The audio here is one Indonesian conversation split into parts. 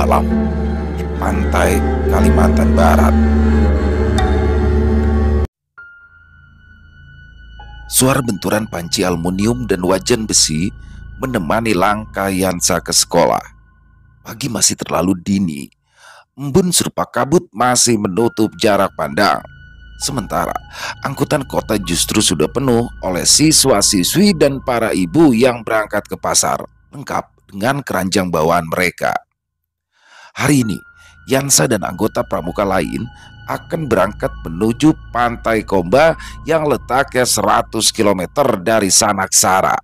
malam di pantai Kalimantan Barat. Suara benturan panci aluminium dan wajan besi menemani langkah Yansa ke sekolah. Pagi masih terlalu dini. Embun serupa kabut masih menutup jarak pandang. Sementara angkutan kota justru sudah penuh oleh siswa-siswi dan para ibu yang berangkat ke pasar, lengkap dengan keranjang bawaan mereka. Hari ini, Yansa dan anggota pramuka lain akan berangkat menuju Pantai Komba yang letaknya 100 km dari Sanaksara.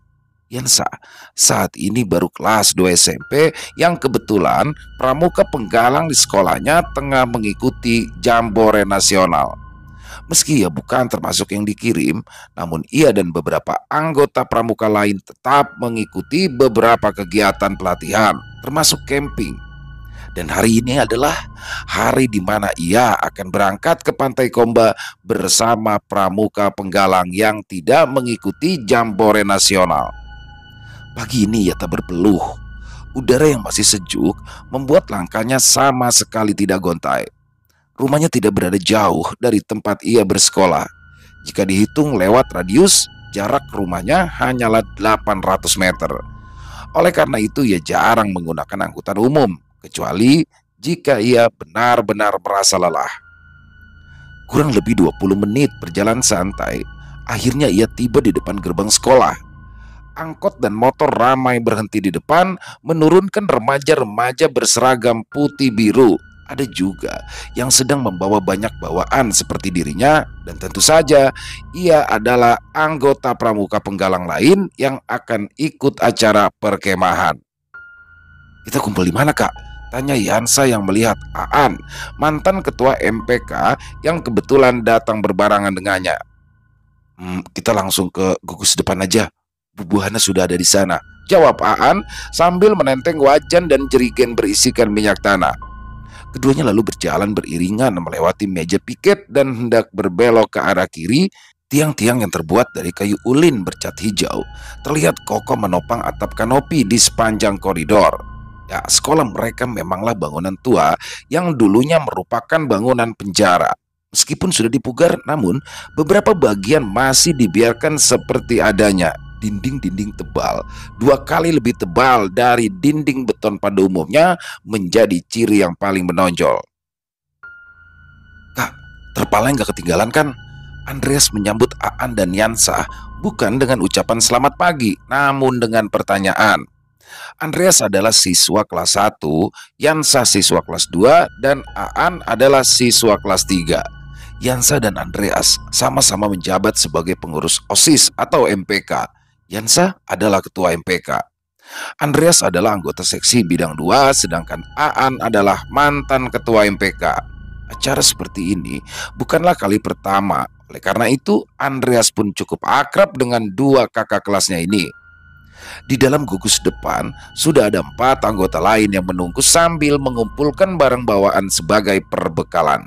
Yansa saat ini baru kelas 2 SMP yang kebetulan pramuka penggalang di sekolahnya tengah mengikuti Jambore Nasional. Meski ia bukan termasuk yang dikirim, namun ia dan beberapa anggota pramuka lain tetap mengikuti beberapa kegiatan pelatihan, termasuk camping. Dan hari ini adalah hari di mana ia akan berangkat ke Pantai Komba bersama pramuka penggalang yang tidak mengikuti Jambore Nasional. Pagi ini ia tak berpeluh. Udara yang masih sejuk membuat langkahnya sama sekali tidak gontai. Rumahnya tidak berada jauh dari tempat ia bersekolah. Jika dihitung lewat radius, jarak rumahnya hanyalah 800 meter. Oleh karena itu ia jarang menggunakan angkutan umum, kecuali jika ia benar-benar merasa lelah. Kurang lebih 20 menit berjalan santai, akhirnya ia tiba di depan gerbang sekolah. Angkot dan motor ramai berhenti di depan, menurunkan remaja-remaja berseragam putih biru. Ada juga yang sedang membawa banyak bawaan seperti dirinya, dan tentu saja ia adalah anggota pramuka penggalang lain yang akan ikut acara perkemahan. "Kita kumpul di mana, Kak?" tanya Yansa yang melihat Aan, mantan ketua MPK yang kebetulan datang berbarengan dengannya. Kita langsung ke gugus depan aja. Bubuhannya sudah ada di sana," jawab Aan sambil menenteng wajan dan jerigen berisikan minyak tanah. Keduanya lalu berjalan beriringan melewati meja piket dan hendak berbelok ke arah kiri. Tiang-tiang yang terbuat dari kayu ulin bercat hijau terlihat kokoh menopang atap kanopi di sepanjang koridor. Ya, sekolah mereka memanglah bangunan tua yang dulunya merupakan bangunan penjara. Meskipun sudah dipugar, namun beberapa bagian masih dibiarkan seperti adanya. Dinding-dinding tebal, 2 kali lebih tebal dari dinding beton pada umumnya, menjadi ciri yang paling menonjol. "Kak, terpalanya nggak ketinggalan kan?" Andreas menyambut Aan dan Yansa bukan dengan ucapan selamat pagi, namun dengan pertanyaan. Andreas adalah siswa kelas 1, Yansa siswa kelas 2, dan Aan adalah siswa kelas 3. Yansa dan Andreas sama-sama menjabat sebagai pengurus OSIS atau MPK. Yansa adalah ketua MPK. Andreas adalah anggota seksi bidang 2, sedangkan Aan adalah mantan ketua MPK. Acara seperti ini bukanlah kali pertama. Oleh karena itu, Andreas pun cukup akrab dengan 2 kakak kelasnya ini. Di dalam gugus depan sudah ada 4 anggota lain yang menunggu sambil mengumpulkan barang bawaan sebagai perbekalan.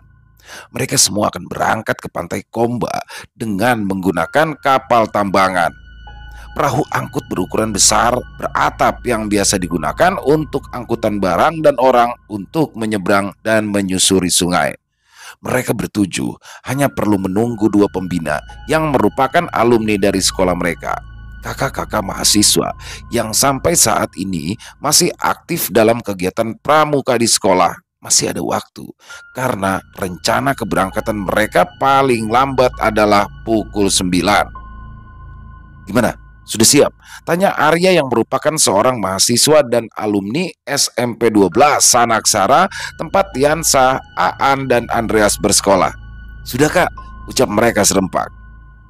Mereka semua akan berangkat ke Pantai Komba dengan menggunakan kapal tambangan. Perahu angkut berukuran besar beratap yang biasa digunakan untuk angkutan barang dan orang untuk menyeberang dan menyusuri sungai. Mereka bertujuh hanya perlu menunggu 2 pembina yang merupakan alumni dari sekolah mereka. Kakak-kakak mahasiswa yang sampai saat ini masih aktif dalam kegiatan pramuka di sekolah. Masih ada waktu, karena rencana keberangkatan mereka paling lambat adalah pukul 9. "Gimana? Sudah siap?" tanya Arya yang merupakan seorang mahasiswa dan alumni SMP 12 Sanaksara, tempat Yansa, Aan, dan Andreas bersekolah. "Sudah, Kak," ucap mereka serempak.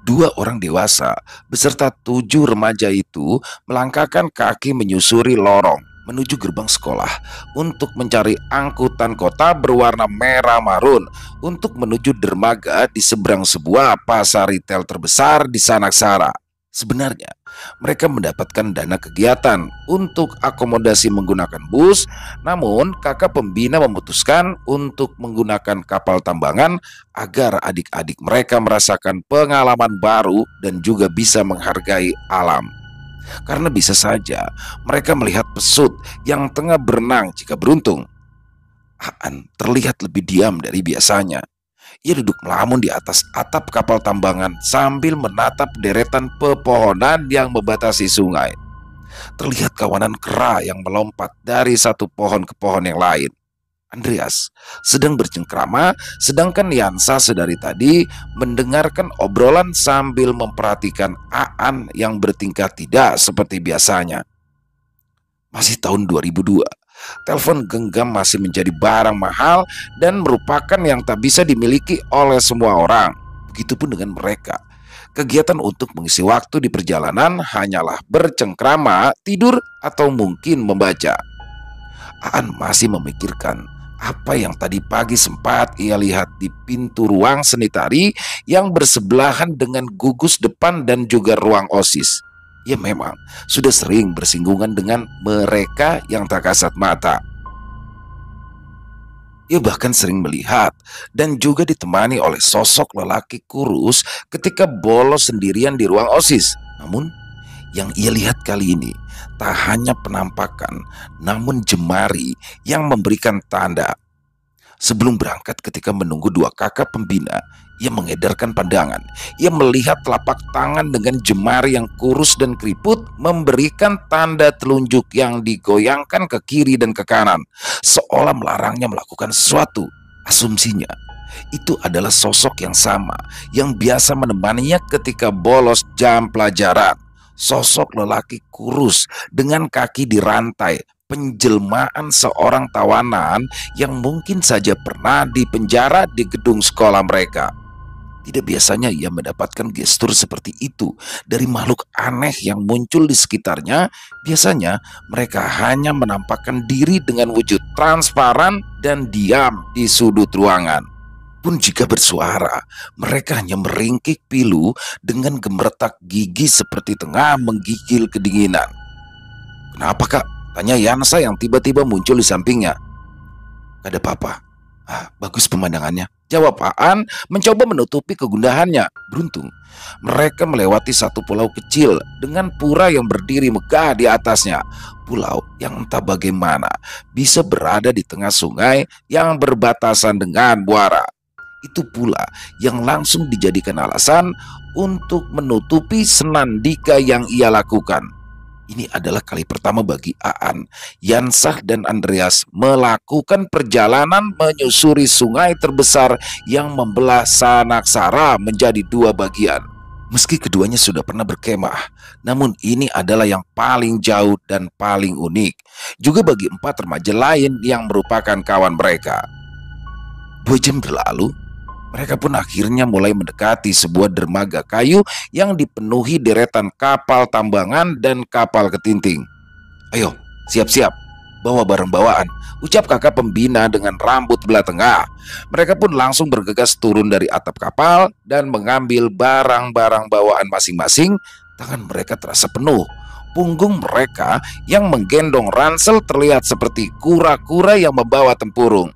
2 orang dewasa beserta 7 remaja itu melangkahkan kaki menyusuri lorong menuju gerbang sekolah untuk mencari angkutan kota berwarna merah marun untuk menuju dermaga di seberang sebuah pasar retail terbesar di Sanaksara. Sebenarnya mereka mendapatkan dana kegiatan untuk akomodasi menggunakan bus, namun kakak pembina memutuskan untuk menggunakan kapal tambangan agar adik-adik mereka merasakan pengalaman baru dan juga bisa menghargai alam. Karena bisa saja mereka melihat pesut yang tengah berenang jika beruntung. Aan terlihat lebih diam dari biasanya. Ia duduk melamun di atas atap kapal tambangan sambil menatap deretan pepohonan yang membatasi sungai. Terlihat kawanan kera yang melompat dari satu pohon ke pohon yang lain. Andreas sedang bercengkrama, sedangkan Yansa sedari tadi mendengarkan obrolan sambil memperhatikan Aan yang bertingkah tidak seperti biasanya. Masih tahun 2002, telepon genggam masih menjadi barang mahal dan merupakan yang tak bisa dimiliki oleh semua orang. Begitupun dengan mereka. Kegiatan untuk mengisi waktu di perjalanan hanyalah bercengkrama, tidur, atau mungkin membaca. Aan masih memikirkan apa yang tadi pagi sempat ia lihat di pintu ruang seni tari yang bersebelahan dengan gugus depan dan juga ruang OSIS. Ia memang sudah sering bersinggungan dengan mereka yang tak kasat mata. Ia bahkan sering melihat dan juga ditemani oleh sosok lelaki kurus ketika bolos sendirian di ruang OSIS. Namun, yang ia lihat kali ini tak hanya penampakan, namun jemari yang memberikan tanda. Sebelum berangkat ketika menunggu dua kakak pembina, ia mengedarkan pandangan. Ia melihat telapak tangan dengan jemari yang kurus dan keriput memberikan tanda telunjuk yang digoyangkan ke kiri dan ke kanan, seolah melarangnya melakukan sesuatu. Asumsinya, itu adalah sosok yang sama yang biasa menemaninya ketika bolos jam pelajaran. Sosok lelaki kurus dengan kaki dirantai, penjelmaan seorang tawanan yang mungkin saja pernah dipenjara di gedung sekolah mereka. Tidak biasanya ia mendapatkan gestur seperti itu dari makhluk aneh yang muncul di sekitarnya. Biasanya mereka hanya menampakkan diri dengan wujud transparan dan diam di sudut ruangan. Pun jika bersuara, mereka hanya meringkik pilu dengan gemeretak gigi seperti tengah menggigil kedinginan. "Kenapa, Kak?" tanya Yansa yang tiba-tiba muncul di sampingnya. "Gak ada apa-apa. Bagus pemandangannya," jawab Aan mencoba menutupi kegundahannya. Beruntung, mereka melewati satu pulau kecil dengan pura yang berdiri megah di atasnya. Pulau yang entah bagaimana bisa berada di tengah sungai yang berbatasan dengan muara. Itu pula yang langsung dijadikan alasan untuk menutupi senandika yang ia lakukan. Ini adalah kali pertama bagi Aan, Yansah, dan Andreas melakukan perjalanan menyusuri sungai terbesar yang membelah Sanaksara menjadi dua bagian. Meski keduanya sudah pernah berkemah, namun ini adalah yang paling jauh dan paling unik. Juga bagi 4 remaja lain yang merupakan kawan mereka. 2 jam berlalu, mereka pun akhirnya mulai mendekati sebuah dermaga kayu yang dipenuhi deretan kapal tambangan dan kapal ketinting. "Ayo, siap-siap, bawa barang bawaan," ucap kakak pembina dengan rambut belah tengah. Mereka pun langsung bergegas turun dari atap kapal dan mengambil barang-barang bawaan masing-masing. Tangan mereka terasa penuh. Punggung mereka yang menggendong ransel terlihat seperti kura-kura yang membawa tempurung.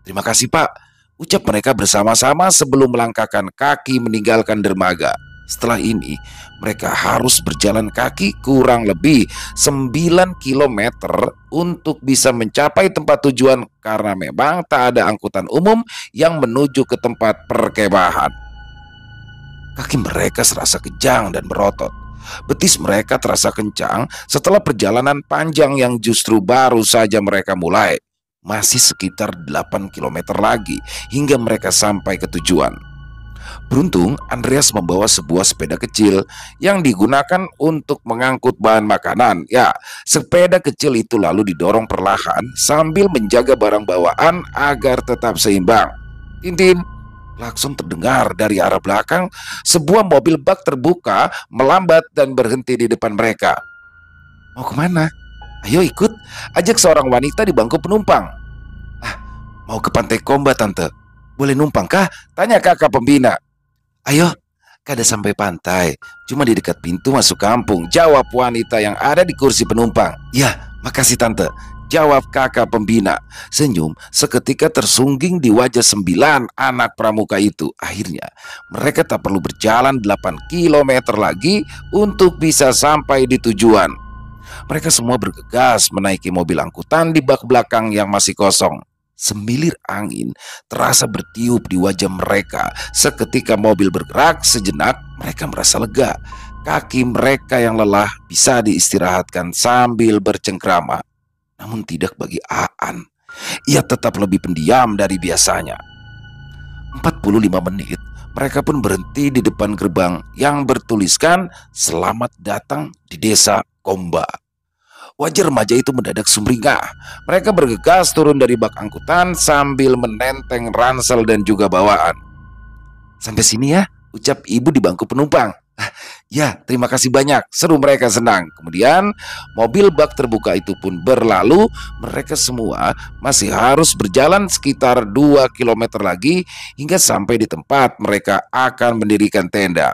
"Terima kasih, Pak," ucap mereka bersama-sama sebelum melangkahkan kaki meninggalkan dermaga. Setelah ini, mereka harus berjalan kaki kurang lebih 9 kilometer untuk bisa mencapai tempat tujuan karena memang tak ada angkutan umum yang menuju ke tempat perkemahan. Kaki mereka serasa kejang dan berotot. Betis mereka terasa kencang setelah perjalanan panjang yang justru baru saja mereka mulai. Masih sekitar 8 kilometer lagi hingga mereka sampai ke tujuan. Beruntung, Andreas membawa sebuah sepeda kecil yang digunakan untuk mengangkut bahan makanan. Ya, sepeda kecil itu lalu didorong perlahan sambil menjaga barang bawaan agar tetap seimbang. "Tintin!" langsung terdengar dari arah belakang. Sebuah mobil bak terbuka, melambat dan berhenti di depan mereka. "Mau kemana?" "Ayo ikut," ajak seorang wanita di bangku penumpang. "Mau ke Pantai Komba, Tante. Boleh numpang kah?" tanya kakak pembina. "Ayo, kada sampai pantai. Cuma di dekat pintu masuk kampung," jawab wanita yang ada di kursi penumpang. "Ya, makasih Tante," jawab kakak pembina. Senyum seketika tersungging di wajah 9 anak pramuka itu. Akhirnya, mereka tak perlu berjalan 8 kilometer lagi untuk bisa sampai di tujuan. Mereka semua bergegas menaiki mobil angkutan di bak belakang yang masih kosong. Semilir angin terasa bertiup di wajah mereka. Seketika mobil bergerak sejenak, mereka merasa lega. Kaki mereka yang lelah bisa diistirahatkan sambil bercengkrama. Namun tidak bagi Aan. Ia tetap lebih pendiam dari biasanya. 45 menit, mereka pun berhenti di depan gerbang yang bertuliskan "Selamat datang di Desa Komba". Wajah remaja itu mendadak sumringah. Mereka bergegas turun dari bak angkutan sambil menenteng ransel dan juga bawaan. "Sampai sini ya," ucap ibu di bangku penumpang. "Ya, terima kasih banyak," seru mereka senang. Kemudian mobil bak terbuka itu pun berlalu. Mereka semua masih harus berjalan sekitar 2 kilometer lagi hingga sampai di tempat mereka akan mendirikan tenda.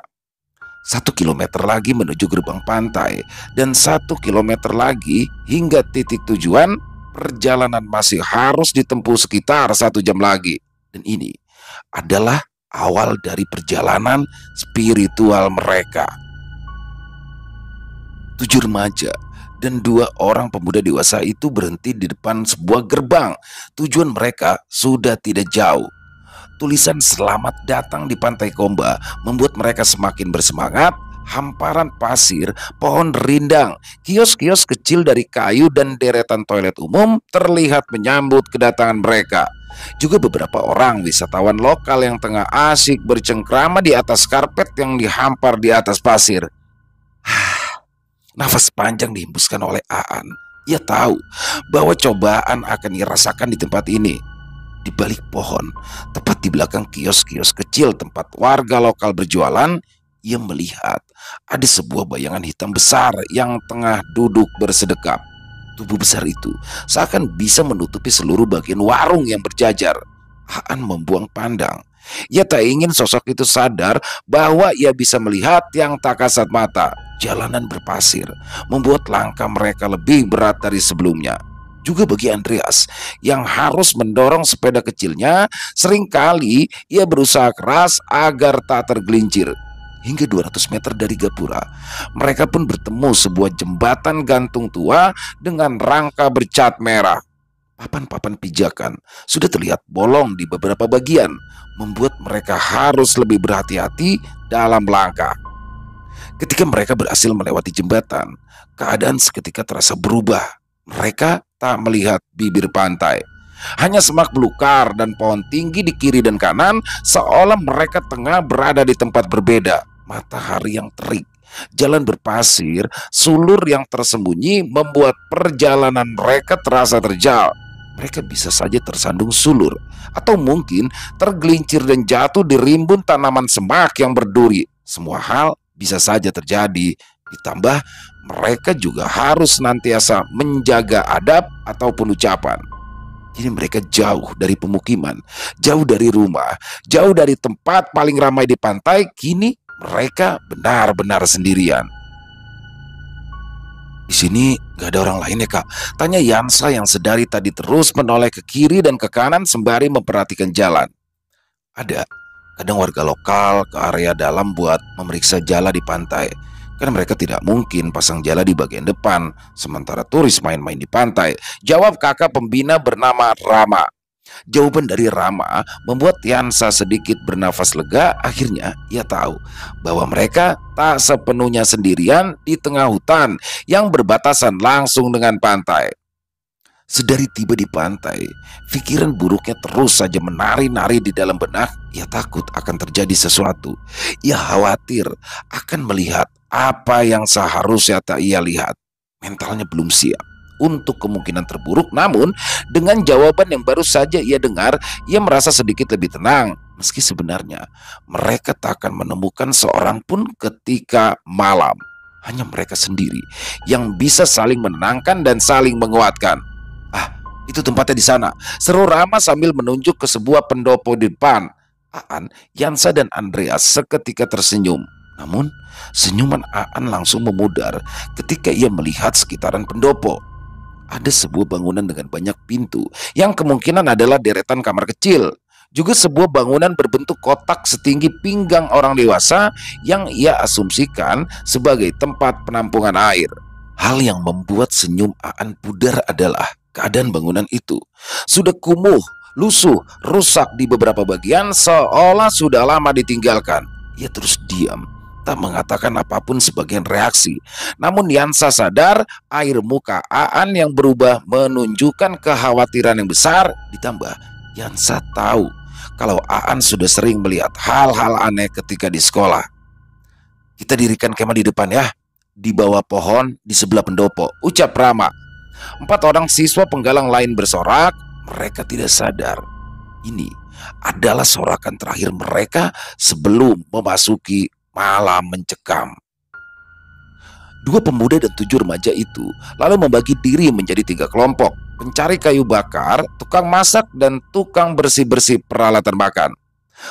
1 kilometer lagi menuju gerbang pantai, dan 1 kilometer lagi hingga titik tujuan. Perjalanan masih harus ditempuh sekitar 1 jam lagi. Dan ini adalah awal dari perjalanan spiritual mereka. 7 remaja dan 2 orang pemuda dewasa itu berhenti di depan sebuah gerbang. Tujuan mereka sudah tidak jauh. Tulisan "Selamat datang di Pantai Komba" membuat mereka semakin bersemangat. Hamparan pasir, pohon rindang, kios-kios kecil dari kayu, dan deretan toilet umum terlihat menyambut kedatangan mereka. Juga beberapa orang wisatawan lokal yang tengah asik bercengkrama di atas karpet yang dihampar di atas pasir. Nafas panjang dihembuskan oleh Aan. Ia tahu bahwa cobaan akan dirasakan di tempat ini. Di balik pohon, tepat di belakang kios-kios kecil tempat warga lokal berjualan, ia melihat ada sebuah bayangan hitam besar yang tengah duduk bersedekap. Tubuh besar itu seakan bisa menutupi seluruh bagian warung yang berjajar. Aan membuang pandang. Ia tak ingin sosok itu sadar bahwa ia bisa melihat yang tak kasat mata. Jalanan berpasir membuat langkah mereka lebih berat dari sebelumnya. Juga bagi Andreas yang harus mendorong sepeda kecilnya, seringkali ia berusaha keras agar tak tergelincir. Hingga 200 meter dari gapura, mereka pun bertemu sebuah jembatan gantung tua dengan rangka bercat merah. Papan-papan pijakan sudah terlihat bolong di beberapa bagian, membuat mereka harus lebih berhati-hati dalam langkah. Ketika mereka berhasil melewati jembatan, keadaan seketika terasa berubah. Mereka tak melihat bibir pantai, hanya semak belukar dan pohon tinggi di kiri dan kanan, seolah mereka tengah berada di tempat berbeda. Matahari yang terik, jalan berpasir, sulur yang tersembunyi membuat perjalanan mereka terasa terjal. Mereka bisa saja tersandung sulur, atau mungkin tergelincir dan jatuh di rimbun tanaman semak yang berduri. Semua hal bisa saja terjadi. Ditambah mereka juga harus senantiasa menjaga adab ataupun ucapan. Kini mereka jauh dari pemukiman, jauh dari rumah, jauh dari tempat paling ramai di pantai. Kini mereka benar-benar sendirian. "Di sini gak ada orang lain ya, Kak?" tanya Yansa yang sedari tadi terus menoleh ke kiri dan ke kanan sembari memperhatikan jalan. "Ada. Kadang warga lokal ke area dalam buat memeriksa jala di pantai. Karena mereka tidak mungkin pasang jala di bagian depan, sementara turis main-main di pantai," jawab kakak pembina bernama Rama. Jawaban dari Rama membuat Yansa sedikit bernafas lega. Akhirnya ia tahu bahwa mereka tak sepenuhnya sendirian di tengah hutan yang berbatasan langsung dengan pantai. Sedari tiba di pantai, pikiran buruknya terus saja menari-nari di dalam benak. Ia takut akan terjadi sesuatu. Ia khawatir akan melihat apa yang seharusnya tak ia lihat. Mentalnya belum siap untuk kemungkinan terburuk. Namun dengan jawaban yang baru saja ia dengar, ia merasa sedikit lebih tenang. Meski sebenarnya mereka tak akan menemukan seorang pun ketika malam. Hanya mereka sendiri yang bisa saling menenangkan dan saling menguatkan. Itu tempatnya di sana," seru Rama sambil menunjuk ke sebuah pendopo di depan. Aan, Yansa, dan Andreas seketika tersenyum. Namun senyuman Aan langsung memudar ketika ia melihat sekitaran pendopo. Ada sebuah bangunan dengan banyak pintu yang kemungkinan adalah deretan kamar kecil. Juga sebuah bangunan berbentuk kotak setinggi pinggang orang dewasa yang ia asumsikan sebagai tempat penampungan air. Hal yang membuat senyum Aan pudar adalah keadaan bangunan itu sudah kumuh, lusuh, rusak di beberapa bagian seolah sudah lama ditinggalkan. Ia terus diam, tak mengatakan apapun sebagian reaksi. Namun Yansa sadar air muka Aan yang berubah menunjukkan kekhawatiran yang besar. Ditambah Yansa tahu kalau Aan sudah sering melihat hal-hal aneh ketika di sekolah. "Kita dirikan kemah di depan ya, di bawah pohon di sebelah pendopo," ucap Rama. 4 orang siswa penggalang lain bersorak. Mereka tidak sadar ini adalah sorakan terakhir mereka sebelum memasuki malam mencekam. 2 pemuda dan 7 remaja itu lalu membagi diri menjadi 3 kelompok: pencari kayu bakar, tukang masak, dan tukang bersih-bersih peralatan makan.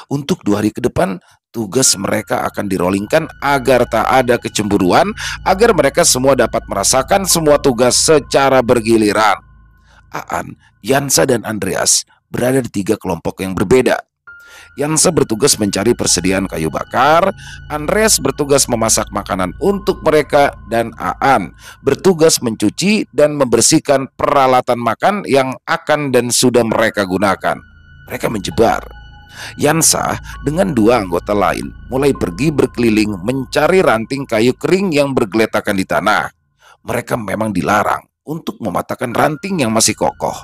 Untuk 2 hari ke depan, tugas mereka akan dirollingkan agar tak ada kecemburuan, agar mereka semua dapat merasakan semua tugas secara bergiliran. Aan, Yansa, dan Andreas berada di 3 kelompok yang berbeda. Yansa bertugas mencari persediaan kayu bakar, Andreas bertugas memasak makanan untuk mereka, dan Aan bertugas mencuci dan membersihkan peralatan makan yang akan dan sudah mereka gunakan. Mereka menjebar. Yansa dengan 2 anggota lain mulai pergi berkeliling mencari ranting kayu kering yang bergeletakan di tanah. Mereka memang dilarang untuk mematahkan ranting yang masih kokoh.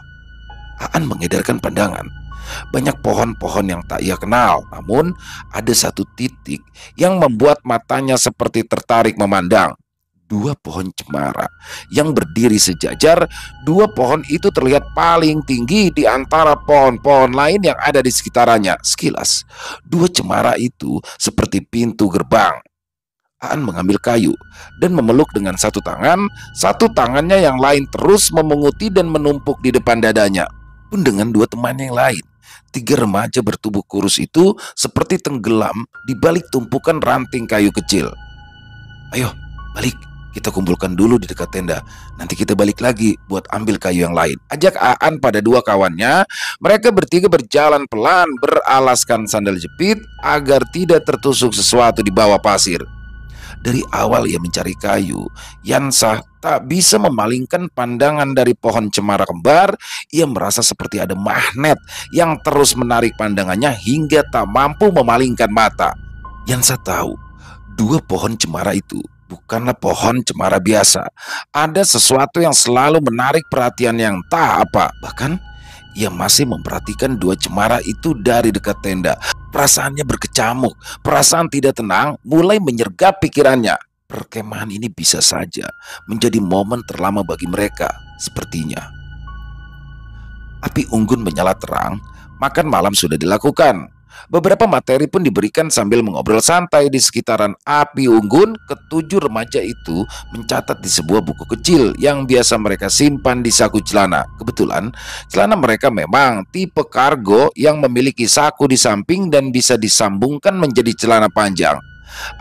Aan mengedarkan pandangan. Banyak pohon-pohon yang tak ia kenal, namun ada satu titik yang membuat matanya seperti tertarik memandang. 2 pohon cemara yang berdiri sejajar. 2 pohon itu terlihat paling tinggi di antara pohon-pohon lain yang ada di sekitarnya. Sekilas, 2 cemara itu seperti pintu gerbang. Aan mengambil kayu dan memeluk dengan satu tangan. Satu tangannya yang lain terus memunguti dan menumpuk di depan dadanya. Pun dengan 2 temannya yang lain, 3 remaja bertubuh kurus itu seperti tenggelam di balik tumpukan ranting kayu kecil. "Ayo, balik. Kita kumpulkan dulu di dekat tenda. Nanti kita balik lagi buat ambil kayu yang lain," ajak Aan pada 2 kawannya. Mereka bertiga berjalan pelan beralaskan sandal jepit agar tidak tertusuk sesuatu di bawah pasir. Dari awal ia mencari kayu, Yansa tak bisa memalingkan pandangan dari pohon cemara kembar. Ia merasa seperti ada magnet yang terus menarik pandangannya hingga tak mampu memalingkan mata. Yansa tahu 2 pohon cemara itu bukanlah pohon cemara biasa. Ada sesuatu yang selalu menarik perhatian yang tak apa. Bahkan ia masih memperhatikan 2 cemara itu dari dekat tenda. Perasaannya berkecamuk, perasaan tidak tenang mulai menyergap pikirannya. Perkemahan ini bisa saja menjadi momen terlama bagi mereka, sepertinya. Api unggun menyala terang, makan malam sudah dilakukan. Beberapa materi pun diberikan sambil mengobrol santai di sekitaran api unggun. Ke-7 remaja itu mencatat di sebuah buku kecil yang biasa mereka simpan di saku celana. Kebetulan celana mereka memang tipe kargo yang memiliki saku di samping dan bisa disambungkan menjadi celana panjang.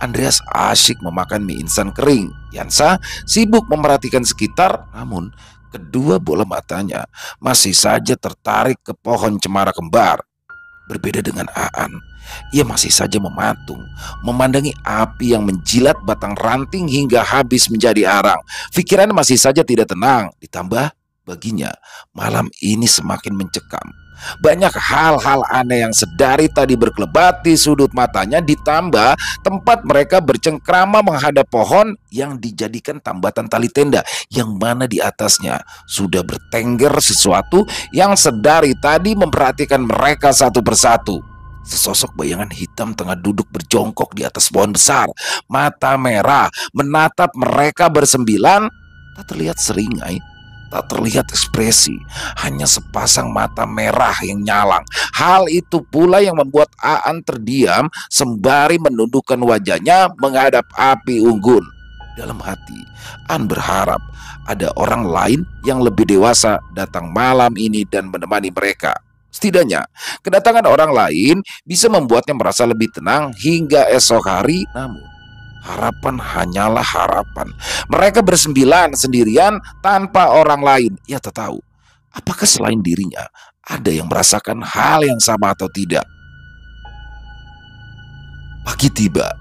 Andreas asyik memakan mie instan kering. Yansa sibuk memerhatikan sekitar, namun kedua bola matanya masih saja tertarik ke pohon cemara kembar. Berbeda dengan Aan, ia masih saja mematung, memandangi api yang menjilat batang ranting hingga habis menjadi arang. Pikirannya masih saja tidak tenang. Ditambah baginya malam ini semakin mencekam. Banyak hal-hal aneh yang sedari tadi berkelebat di sudut matanya. Ditambah tempat mereka bercengkrama menghadap pohon yang dijadikan tambatan tali tenda, yang mana di atasnya sudah bertengger sesuatu yang sedari tadi memperhatikan mereka satu persatu. Sesosok bayangan hitam tengah duduk berjongkok di atas pohon besar. Mata merah menatap mereka bersembilan. Tak terlihat seringai, tak terlihat ekspresi, hanya sepasang mata merah yang nyalang. Hal itu pula yang membuat Aan terdiam sembari menundukkan wajahnya menghadap api unggun. Dalam hati, Aan berharap ada orang lain yang lebih dewasa datang malam ini dan menemani mereka. Setidaknya, kedatangan orang lain bisa membuatnya merasa lebih tenang hingga esok hari. Namun, harapan hanyalah harapan. Mereka bersembilan sendirian tanpa orang lain. Ia tak tahu apakah selain dirinya ada yang merasakan hal yang sama atau tidak. Pagi tiba.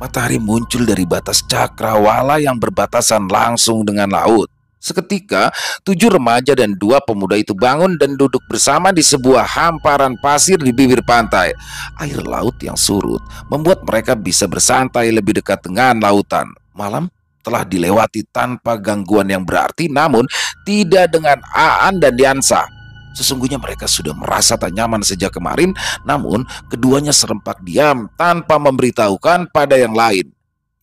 Matahari muncul dari batas cakrawala yang berbatasan langsung dengan laut. Seketika, 7 remaja dan 2 pemuda itu bangun dan duduk bersama di sebuah hamparan pasir di bibir pantai. Air laut yang surut membuat mereka bisa bersantai lebih dekat dengan lautan. Malam telah dilewati tanpa gangguan yang berarti, namun tidak dengan Aan dan Yansa. Sesungguhnya mereka sudah merasa tak nyaman sejak kemarin, namun keduanya serempak diam tanpa memberitahukan pada yang lain.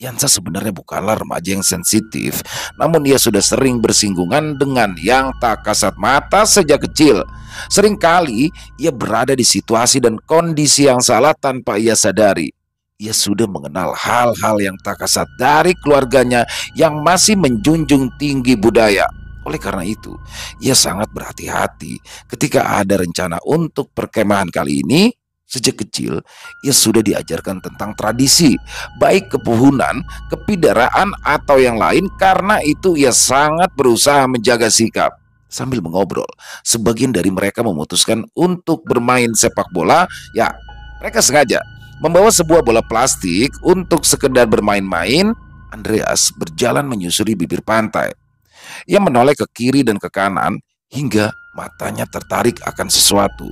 Yansa sebenarnya bukanlah remaja yang sensitif, namun ia sudah sering bersinggungan dengan yang tak kasat mata sejak kecil. Seringkali ia berada di situasi dan kondisi yang salah tanpa ia sadari. Ia sudah mengenal hal-hal yang tak kasat dari keluarganya yang masih menjunjung tinggi budaya. Oleh karena itu, ia sangat berhati-hati ketika ada rencana untuk perkemahan kali ini. Sejak kecil, ia sudah diajarkan tentang tradisi, baik kepuhunan, kepidaraan, atau yang lain. Karena itu ia sangat berusaha menjaga sikap. Sambil mengobrol, sebagian dari mereka memutuskan untuk bermain sepak bola. Ya, mereka sengaja membawa sebuah bola plastik untuk sekedar bermain-main. Andreas berjalan menyusuri bibir pantai. Ia menoleh ke kiri dan ke kanan hingga matanya tertarik akan sesuatu.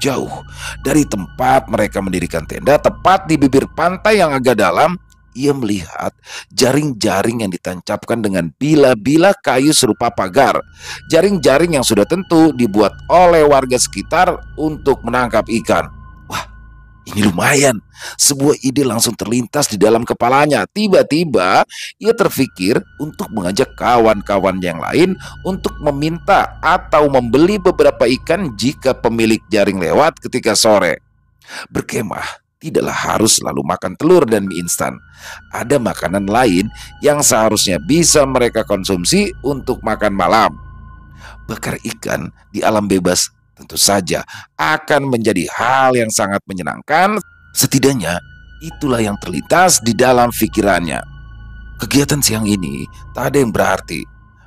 Jauh dari tempat mereka mendirikan tenda, tepat di bibir pantai yang agak dalam, ia melihat jaring-jaring yang ditancapkan dengan bila-bila kayu serupa pagar. Jaring-jaring yang sudah tentu dibuat oleh warga sekitar untuk menangkap ikan. Wah, ini lumayan. Sebuah ide langsung terlintas di dalam kepalanya. Tiba-tiba ia terfikir untuk mengajak kawan-kawan yang lain untuk meminta atau membeli beberapa ikan jika pemilik jaring lewat ketika sore. Berkemah tidaklah harus selalu makan telur dan mie instan. Ada makanan lain yang seharusnya bisa mereka konsumsi untuk makan malam. Bakar ikan di alam bebas tentu saja akan menjadi hal yang sangat menyenangkan. Setidaknya itulah yang terlintas di dalam pikirannya. Kegiatan siang ini tak ada yang berarti.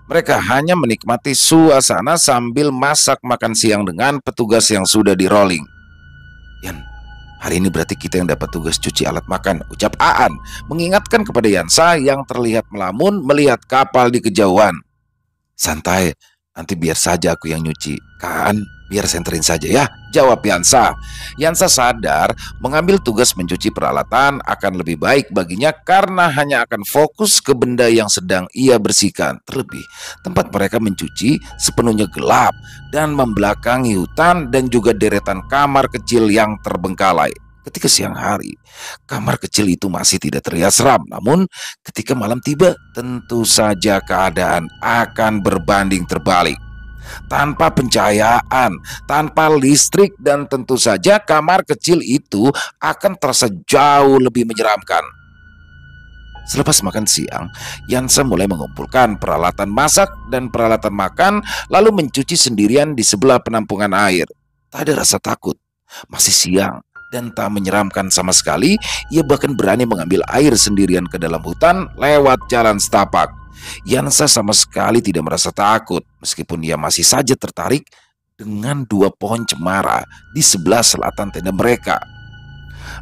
Mereka hanya menikmati suasana sambil masak makan siang dengan petugas yang sudah di rolling. Yan, hari ini berarti kita yang dapat tugas cuci alat makan, ucap Aan, mengingatkan kepada Yansa yang terlihat melamun melihat kapal di kejauhan. Santai, nanti biar saja aku yang nyuci. Kan, biar senterin saja ya, jawab Yansa. Yansa sadar mengambil tugas mencuci peralatan akan lebih baik baginya karena hanya akan fokus ke benda yang sedang ia bersihkan. Terlebih, tempat mereka mencuci sepenuhnya gelap dan membelakangi hutan dan juga deretan kamar kecil yang terbengkalai. Ketika siang hari, kamar kecil itu masih tidak terlihat seram. Namun ketika malam tiba, tentu saja keadaan akan berbanding terbalik. Tanpa pencahayaan, tanpa listrik, dan tentu saja kamar kecil itu akan terasa jauh lebih menyeramkan. Selepas makan siang, Yansa mulai mengumpulkan peralatan masak dan peralatan makan, lalu mencuci sendirian di sebelah penampungan air. Tak ada rasa takut, masih siang dan tak menyeramkan sama sekali. Ia bahkan berani mengambil air sendirian ke dalam hutan lewat jalan setapak. Yansa sama sekali tidak merasa takut, meskipun ia masih saja tertarik dengan 2 pohon cemara di sebelah selatan tenda mereka.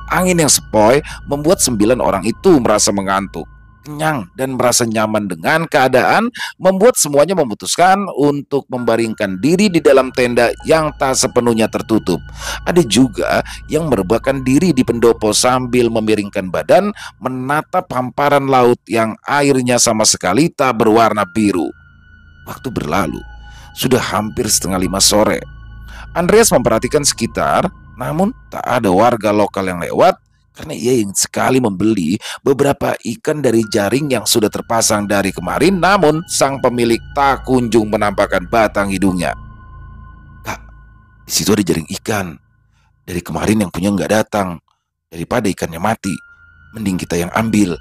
Angin yang sepoi membuat 9 orang itu merasa mengantuk. Kenyang dan merasa nyaman dengan keadaan membuat semuanya memutuskan untuk membaringkan diri di dalam tenda yang tak sepenuhnya tertutup. Ada juga yang merebahkan diri di pendopo sambil memiringkan badan menatap hamparan laut yang airnya sama sekali tak berwarna biru. Waktu berlalu, sudah hampir setengah 5 sore. Andreas memperhatikan sekitar, namun tak ada warga lokal yang lewat karena ia ingin sekali membeli beberapa ikan dari jaring yang sudah terpasang dari kemarin. Namun sang pemilik tak kunjung menampakkan batang hidungnya. Kak, di situ ada jaring ikan. Dari kemarin yang punya nggak datang. Daripada ikannya mati, mending kita yang ambil.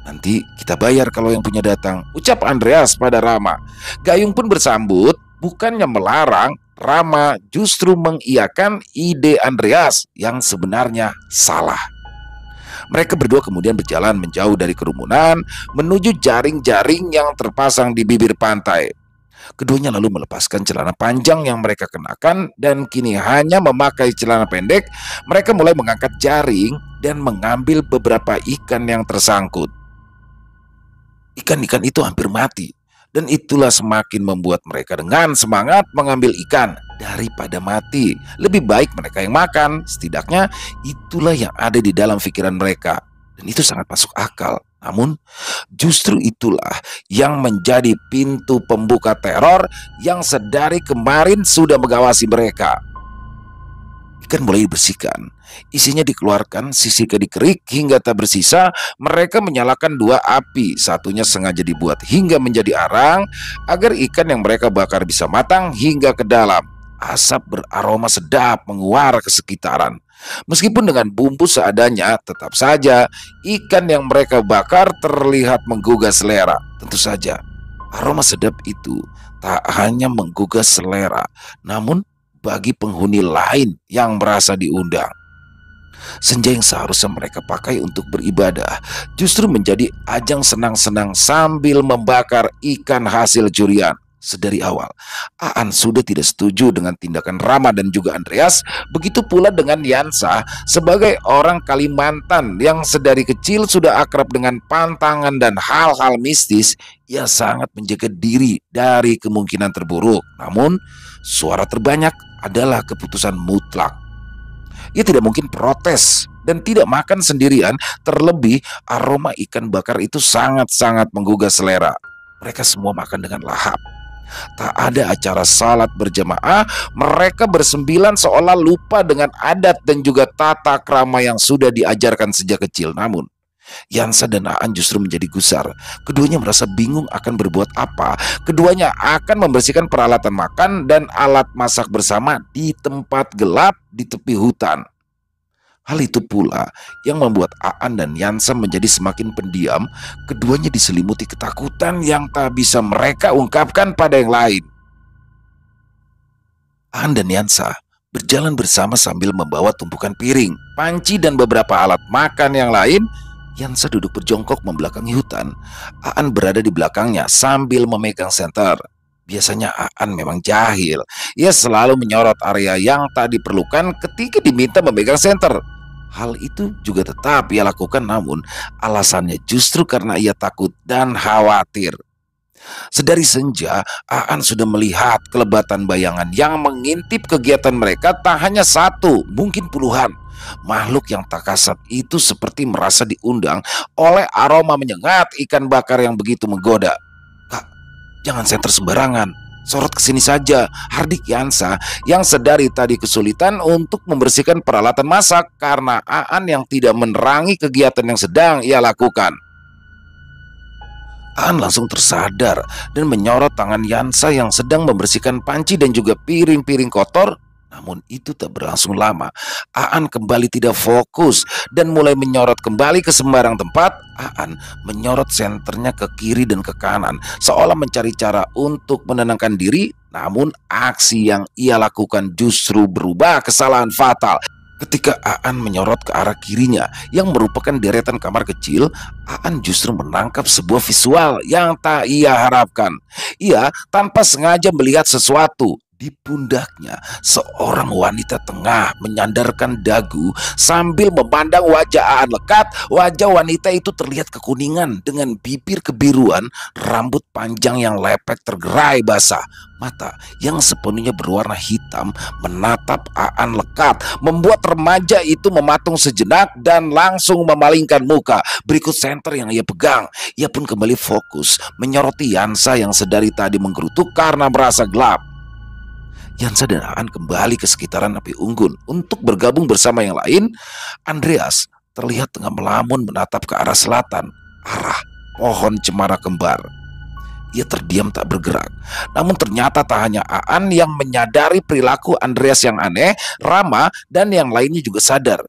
Nanti kita bayar kalau yang punya datang, ucap Andreas pada Rama. Gayung pun bersambut, bukannya melarang. Rama justru mengiyakan ide Andreas yang sebenarnya salah. Mereka berdua kemudian berjalan menjauh dari kerumunan menuju jaring-jaring yang terpasang di bibir pantai. Keduanya lalu melepaskan celana panjang yang mereka kenakan dan kini hanya memakai celana pendek. Mereka mulai mengangkat jaring dan mengambil beberapa ikan yang tersangkut. Ikan-ikan itu hampir mati Dan itulah semakin membuat mereka dengan semangat mengambil ikan daripada mati. Lebih baik mereka yang makan. Setidaknya itulah yang ada di dalam pikiran mereka. Dan itu sangat masuk akal. Namun justru itulah yang menjadi pintu pembuka teror yang sedari kemarin sudah mengawasi mereka. Ikan mulai dibersihkan, isinya dikeluarkan, sisihkan dikerik hingga tak bersisa. Mereka menyalakan dua api, satunya sengaja dibuat hingga menjadi arang agar ikan yang mereka bakar bisa matang hingga ke dalam. Asap beraroma sedap menguar ke sekitaran. Meskipun dengan bumbu seadanya, tetap saja ikan yang mereka bakar terlihat menggugah selera. Tentu saja, aroma sedap itu tak hanya menggugah selera, namun bagi penghuni lain yang merasa diundang. Senja yang seharusnya mereka pakai untuk beribadah justru menjadi ajang senang-senang sambil membakar ikan hasil curian. Sedari awal, Aan sudah tidak setuju dengan tindakan Rama dan juga Andreas. Begitu pula dengan Yansa sebagai orang Kalimantan yang sedari kecil sudah akrab dengan pantangan dan hal-hal mistis. Ia sangat menjaga diri dari kemungkinan terburuk. Namun, suara terbanyak adalah keputusan mutlak. Ia tidak mungkin protes dan tidak makan sendirian, terlebih aroma ikan bakar itu sangat-sangat menggugah selera. Mereka semua makan dengan lahap. Tak ada acara salat berjamaah, mereka bersembilan seolah lupa dengan adat dan juga tata krama yang sudah diajarkan sejak kecil. Namun Yansa dan Aan justru menjadi gusar. Keduanya merasa bingung akan berbuat apa. Keduanya akan membersihkan peralatan makan dan alat masak bersama di tempat gelap di tepi hutan. Hal itu pula yang membuat Aan dan Yansa menjadi semakin pendiam. Keduanya diselimuti ketakutan yang tak bisa mereka ungkapkan pada yang lain. Aan dan Yansa berjalan bersama sambil membawa tumpukan piring, panci dan beberapa alat makan yang lain. Yansa duduk berjongkok membelakangi hutan. Aan berada di belakangnya sambil memegang senter. Biasanya Aan memang jahil. Ia selalu menyorot area yang tak diperlukan ketika diminta memegang senter. Hal itu juga tetap ia lakukan, namun alasannya justru karena ia takut dan khawatir. Sedari senja, Aan sudah melihat kelebatan bayangan yang mengintip kegiatan mereka. Tak hanya satu, mungkin puluhan. Makhluk yang tak kasat itu seperti merasa diundang oleh aroma menyengat ikan bakar yang begitu menggoda. "Kak, jangan senter sembarangan. Sorot ke sini saja," hardik Yansa yang sedari tadi kesulitan untuk membersihkan peralatan masak karena Aan yang tidak menerangi kegiatan yang sedang ia lakukan. Aan langsung tersadar dan menyorot tangan Yansa yang sedang membersihkan panci dan juga piring-piring kotor. Namun itu tak berlangsung lama. Aan kembali tidak fokus dan mulai menyorot kembali ke sembarang tempat. Aan menyorot senternya ke kiri dan ke kanan, seolah mencari cara untuk menenangkan diri. Namun aksi yang ia lakukan justru berubah kesalahan fatal. Ketika Aan menyorot ke arah kirinya yang merupakan deretan kamar kecil, Aan justru menangkap sebuah visual yang tak ia harapkan. Ia tanpa sengaja melihat sesuatu. Di pundaknya, seorang wanita tengah menyandarkan dagu sambil memandang wajah Aan lekat. Wajah wanita itu terlihat kekuningan dengan bibir kebiruan, rambut panjang yang lepek tergerai basah. Mata yang sepenuhnya berwarna hitam menatap Aan lekat, membuat remaja itu mematung sejenak dan langsung memalingkan muka. Berikut senter yang ia pegang, ia pun kembali fokus menyoroti Yansa yang sedari tadi menggerutuk karena merasa gelap. Yansa dan Aan kembali ke sekitaran api unggun untuk bergabung bersama yang lain. Andreas terlihat tengah melamun menatap ke arah selatan, arah pohon cemara kembar. Ia terdiam tak bergerak. Namun ternyata tak hanya Aan yang menyadari perilaku Andreas yang aneh, Rama dan yang lainnya juga sadar.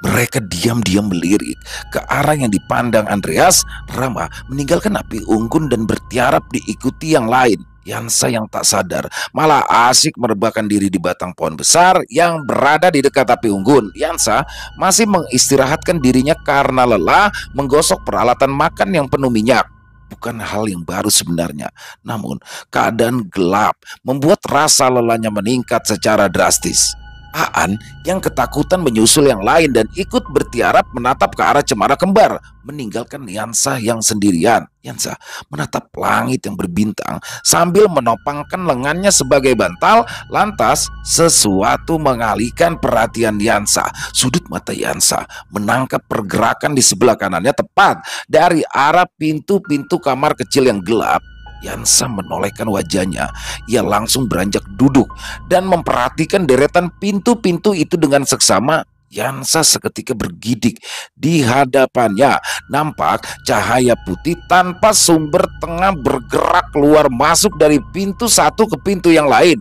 Mereka diam-diam melirik ke arah yang dipandang Andreas. Rama meninggalkan api unggun dan bertiarap diikuti yang lain. Yansa yang tak sadar malah asik merebahkan diri di batang pohon besar yang berada di dekat api unggun. Yansa masih mengistirahatkan dirinya karena lelah menggosok peralatan makan yang penuh minyak. Bukan hal yang baru sebenarnya, namun keadaan gelap membuat rasa lelahnya meningkat secara drastis. Aan yang ketakutan menyusul yang lain dan ikut bertiarap menatap ke arah cemara kembar, meninggalkan Yansa yang sendirian. Yansa menatap langit yang berbintang sambil menopangkan lengannya sebagai bantal. Lantas sesuatu mengalihkan perhatian Yansa. Sudut mata Yansa menangkap pergerakan di sebelah kanannya tepat dari arah pintu-pintu kamar kecil yang gelap. Yansa menolehkan wajahnya. Ia langsung beranjak duduk dan memperhatikan deretan pintu-pintu itu dengan seksama. Yansa seketika bergidik. Di hadapannya nampak cahaya putih tanpa sumber tengah bergerak keluar masuk dari pintu satu ke pintu yang lain.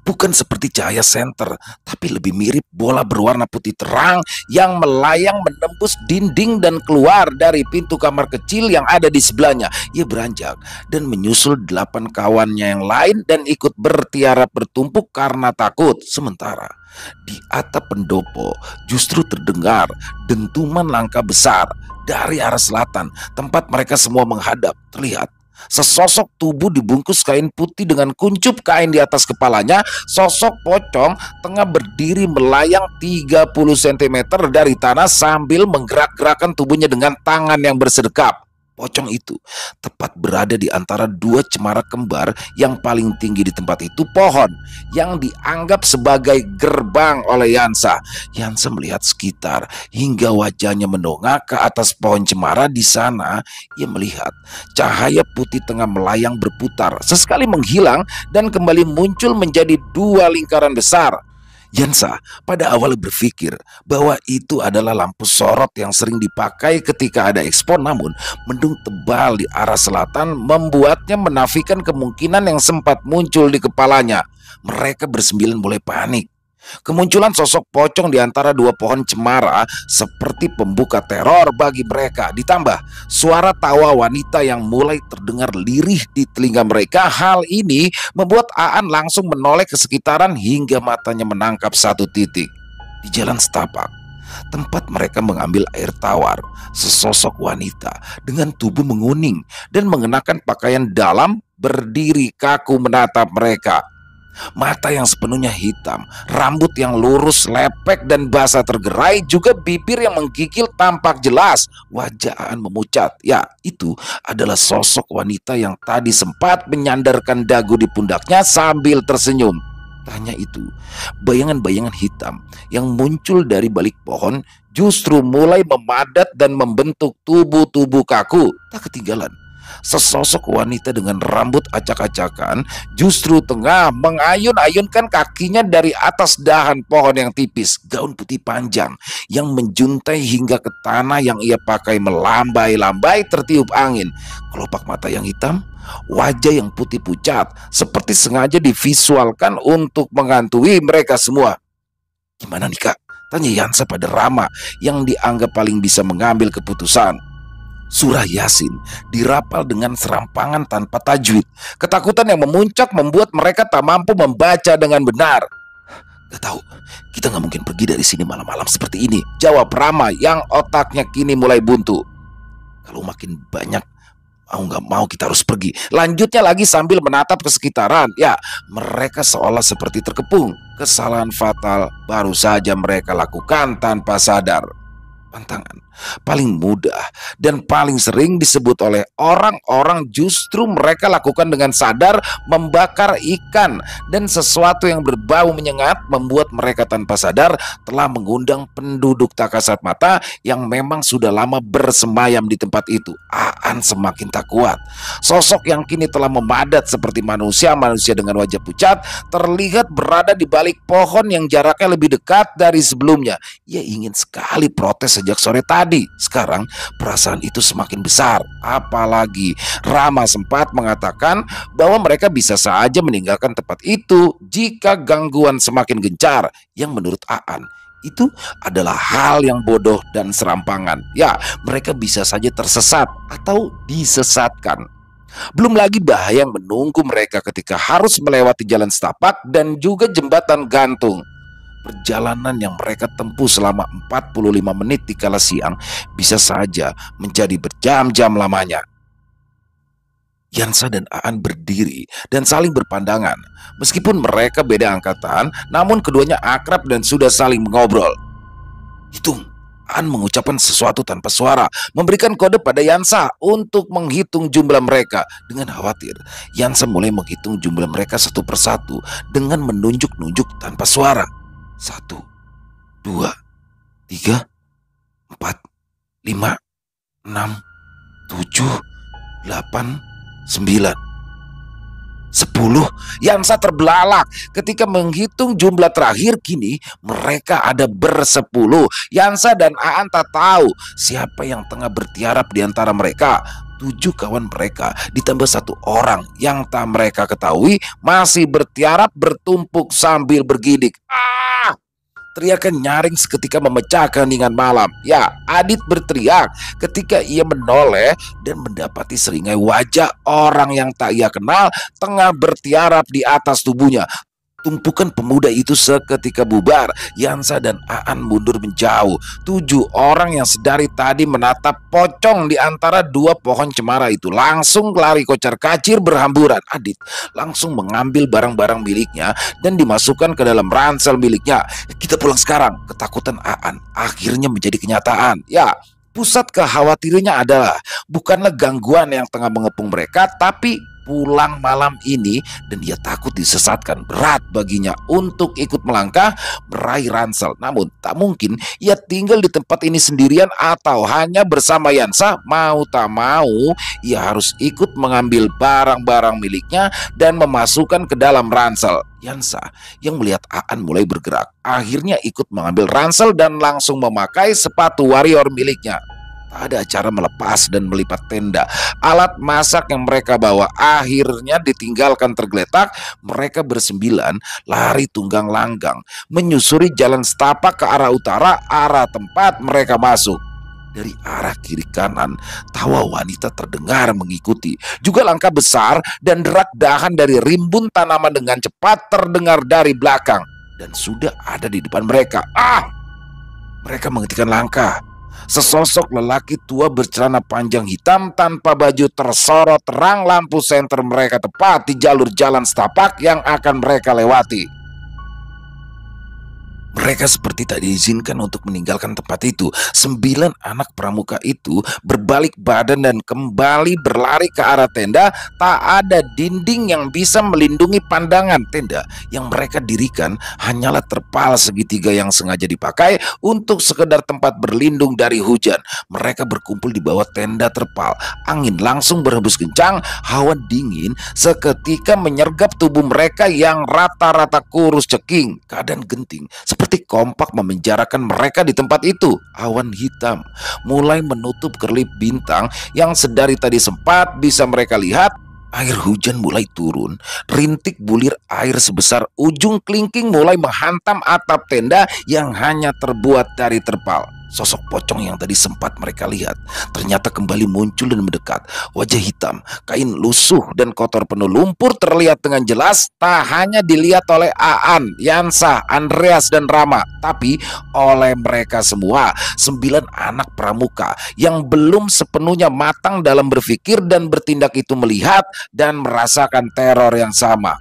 Bukan seperti cahaya senter, tapi lebih mirip bola berwarna putih terang yang melayang menembus dinding dan keluar dari pintu kamar kecil yang ada di sebelahnya. Ia beranjak dan menyusul 8 kawannya yang lain dan ikut bertiarap bertumpuk karena takut. Sementara di atap pendopo justru terdengar dentuman langkah besar dari arah selatan, tempat mereka semua menghadap. Terlihat sesosok tubuh dibungkus kain putih dengan kuncup kain di atas kepalanya. Sosok pocong tengah berdiri melayang 30 cm dari tanah sambil menggerak-gerakkan tubuhnya dengan tangan yang bersedekap. Pocong itu tepat berada di antara 2 cemara kembar yang paling tinggi di tempat itu, pohon yang dianggap sebagai gerbang oleh Yansa. Yansa melihat sekitar hingga wajahnya mendongak ke atas pohon cemara. Di sana ia melihat cahaya putih tengah melayang berputar, sesekali menghilang dan kembali muncul menjadi 2 lingkaran besar. Yansa pada awal berpikir bahwa itu adalah lampu sorot yang sering dipakai ketika ada ekspo, namun mendung tebal di arah selatan membuatnya menafikan kemungkinan yang sempat muncul di kepalanya. Mereka bersembilan mulai panik. Kemunculan sosok pocong di antara 2 pohon cemara seperti pembuka teror bagi mereka. Ditambah suara tawa wanita yang mulai terdengar lirih di telinga mereka. Hal ini membuat Aan langsung menoleh ke sekitaran hingga matanya menangkap satu titik. Di jalan setapak tempat mereka mengambil air tawar, sesosok wanita dengan tubuh menguning dan mengenakan pakaian dalam berdiri kaku menatap mereka. Mata yang sepenuhnya hitam, rambut yang lurus, lepek dan basah tergerai, juga bibir yang menggigil tampak jelas. Wajah Aan memucat. Ya, itu adalah sosok wanita yang tadi sempat menyandarkan dagu di pundaknya sambil tersenyum. Tanya itu, bayangan-bayangan hitam yang muncul dari balik pohon justru mulai memadat dan membentuk tubuh-tubuh kaku. Tak ketinggalan, sesosok wanita dengan rambut acak-acakan justru tengah mengayun-ayunkan kakinya dari atas dahan pohon yang tipis. Gaun putih panjang yang menjuntai hingga ke tanah yang ia pakai melambai-lambai tertiup angin. Kelopak mata yang hitam, wajah yang putih pucat, seperti sengaja divisualkan untuk menghantui mereka semua. "Gimana nih, Kak?" tanya Yansa pada Rama yang dianggap paling bisa mengambil keputusan. Surah Yasin dirapal dengan serampangan tanpa tajwid. Ketakutan yang memuncak membuat mereka tak mampu membaca dengan benar. "Gak tahu, kita gak mungkin pergi dari sini malam-malam seperti ini," jawab Rama yang otaknya kini mulai buntu. "Kalau makin banyak, mau gak mau kita harus pergi," lanjutnya lagi sambil menatap ke sekitaran. Ya, mereka seolah seperti terkepung. Kesalahan fatal baru saja mereka lakukan tanpa sadar. Pantangan paling mudah dan paling sering disebut oleh orang-orang justru mereka lakukan dengan sadar, membakar ikan dan sesuatu yang berbau menyengat, membuat mereka tanpa sadar telah mengundang penduduk tak kasat mata yang memang sudah lama bersemayam di tempat itu. Aan semakin tak kuat. Sosok yang kini telah memadat seperti manusia dengan wajah pucat terlihat berada di balik pohon yang jaraknya lebih dekat dari sebelumnya. Ia ingin sekali protes sejak sore tadi. Sekarang perasaan itu semakin besar. Apalagi Rama sempat mengatakan bahwa mereka bisa saja meninggalkan tempat itu jika gangguan semakin gencar, yang menurut Aan itu adalah hal yang bodoh dan serampangan. Ya, mereka bisa saja tersesat atau disesatkan. Belum lagi bahaya yang menunggu mereka ketika harus melewati jalan setapak dan juga jembatan gantung. Perjalanan yang mereka tempuh selama 45 menit di kala siang bisa saja menjadi berjam-jam lamanya. Yansa dan Aan berdiri dan saling berpandangan. Meskipun mereka beda angkatan, namun keduanya akrab dan sudah saling mengobrol. Hitung. Aan mengucapkan sesuatu tanpa suara, memberikan kode pada Yansa untuk menghitung jumlah mereka. Dengan khawatir, Yansa mulai menghitung jumlah mereka satu persatu dengan menunjuk-nunjuk tanpa suara. 1, 2, 3, 4, 5, 6, 7, 8, 9, 10. Yansa terbelalak ketika menghitung jumlah terakhir. Kini mereka ada bersepuluh. Yansa dan Aan tak tahu siapa yang tengah bertiarap di antara mereka. 7 kawan mereka ditambah 1 orang yang tak mereka ketahui masih bertiarap bertumpuk sambil bergidik. Teriakan nyaring seketika memecah keheningan malam. Ya, Adit berteriak ketika ia menoleh dan mendapati seringai wajah orang yang tak ia kenal tengah bertiarap di atas tubuhnya. Tumpukan pemuda itu seketika bubar. Yansa dan Aan mundur menjauh. 7 orang yang sedari tadi menatap pocong di antara 2 pohon cemara itu langsung lari kocar-kacir berhamburan. Adit langsung mengambil barang-barang miliknya dan dimasukkan ke dalam ransel miliknya. Kita pulang sekarang. Ketakutan Aan akhirnya menjadi kenyataan. Ya, pusat kekhawatirannya adalah bukanlah gangguan yang tengah mengepung mereka, tapi pulang malam ini, dan ia takut disesatkan. Berat baginya untuk ikut melangkah meraih ransel. Namun tak mungkin ia tinggal di tempat ini sendirian atau hanya bersama Yansa. Mau tak mau ia harus ikut mengambil barang-barang miliknya dan memasukkan ke dalam ransel. Yansa yang melihat Aan mulai bergerak akhirnya ikut mengambil ransel dan langsung memakai sepatu warrior miliknya. Tak ada cara melepas dan melipat tenda. Alat masak yang mereka bawa akhirnya ditinggalkan tergeletak. Mereka bersembilan lari tunggang langgang menyusuri jalan setapak ke arah utara, arah tempat mereka masuk. Dari arah kiri kanan, tawa wanita terdengar mengikuti. Juga langkah besar dan derak dahan dari rimbun tanaman dengan cepat terdengar dari belakang. Dan sudah ada di depan mereka. Mereka menghentikan langkah. Sesosok lelaki tua bercelana panjang hitam tanpa baju tersorot terang lampu senter mereka tepat di jalur jalan setapak yang akan mereka lewati. Mereka seperti tak diizinkan untuk meninggalkan tempat itu. 9 anak pramuka itu berbalik badan dan kembali berlari ke arah tenda. Tak ada dinding yang bisa melindungi pandangan. Tenda yang mereka dirikan hanyalah terpal segitiga yang sengaja dipakai untuk sekedar tempat berlindung dari hujan. Mereka berkumpul di bawah tenda terpal. Angin langsung berhembus kencang. Hawa dingin seketika menyergap tubuh mereka yang rata-rata kurus ceking. Keadaan genting seperti kompak memenjarakan mereka di tempat itu. Awan hitam mulai menutup kerlip bintang yang sedari tadi sempat bisa mereka lihat. Air hujan mulai turun. Rintik bulir air sebesar ujung kelingking mulai menghantam atap tenda yang hanya terbuat dari terpal. Sosok pocong yang tadi sempat mereka lihat ternyata kembali muncul dan mendekat. Wajah hitam, kain lusuh dan kotor penuh lumpur terlihat dengan jelas. Tak hanya dilihat oleh Aan, Yansa, Andreas dan Rama, tapi oleh mereka semua. 9 anak pramuka yang belum sepenuhnya matang dalam berpikir dan bertindak itu melihat dan merasakan teror yang sama.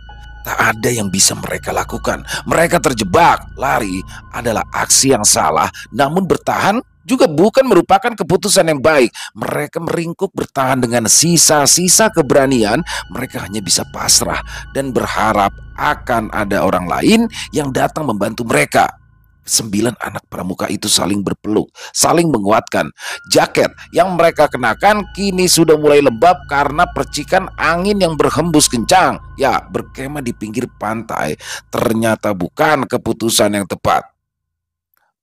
Tak ada yang bisa mereka lakukan. Mereka terjebak. Lari adalah aksi yang salah, namun bertahan juga bukan merupakan keputusan yang baik. Mereka meringkuk bertahan dengan sisa-sisa keberanian. Mereka hanya bisa pasrah dan berharap akan ada orang lain yang datang membantu mereka. 9 anak pramuka itu saling berpeluk, saling menguatkan. Jaket yang mereka kenakan kini sudah mulai lembab karena percikan angin yang berhembus kencang. Ya, berkemah di pinggir pantai ternyata bukan keputusan yang tepat.